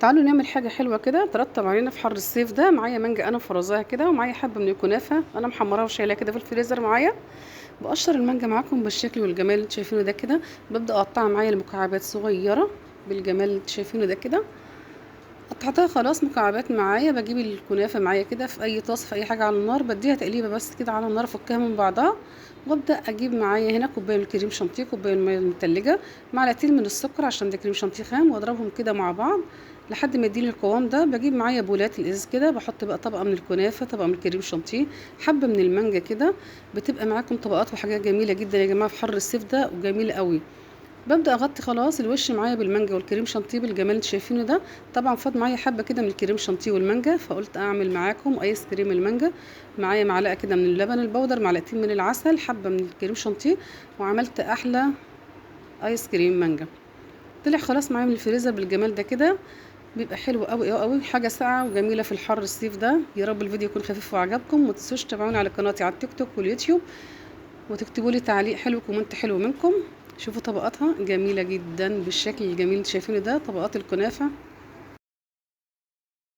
تعالوا نعمل حاجة حلوة كده ترطب علينا في حر الصيف ده. معايا مانجا انا فرزاها كده، ومعايا حبة من الكنافة انا محمراها وشايلاها كده في الفريزر معايا. بقشر المانجا معاكم بالشكل والجمال اللي انتوا شايفينه ده كده. ببدأ اقطعها معايا لمكعبات صغيرة بالجمال اللي انتوا شايفينه ده كده. قطعتها خلاص مكعبات معايا. بجيب الكنافة معايا كده في اي طاسة في اي حاجة على النار، بديها تقليبة بس كده على النار، افكها من بعضها. وابدا اجيب معايا هنا كوبايه من الكريم شانتيه، كوبايه من الميه المتلجه، معلقتين من السكر عشان ده كريم شانتيه خام، واضربهم كده مع بعض لحد ما يديني القوام ده. بجيب معايا بولات الازاز كده، بحط بقى طبقه من الكنافه، طبقه من الكريم شانتيه، حبه من المانجا كده. بتبقى معاكم طبقات وحاجات جميله جدا يا جماعه في حر الصيف ده، وجميله قوي. ببدأ اغطي خلاص الوش معايا بالمانجا والكريم شانتيه بالجمال اللي انتوا شايفينه ده. طبعا فاض معايا حبه كده من الكريم شانتيه والمانجا، فقلت اعمل معاكم ايس كريم المانجا. معايا معلقه كده من اللبن البودر، معلقتين من العسل، حبه من الكريم شانتيه، وعملت احلى ايس كريم مانجا. طلع خلاص معايا من الفريزر بالجمال ده كده. بيبقى حلو قوي قوي قوي، حاجه ساقعه وجميله في الحر الصيف ده. يا رب الفيديو يكون خفيف وعجبكم. ما تنسوش تتابعوني على قناتي على التيك توك واليوتيوب، وتكتبوا لي تعليق حلو، كومنت حلو منكم. شوفوا طبقاتها جميلة جدا بالشكل الجميل اللي شايفينه ده، طبقات الكنافة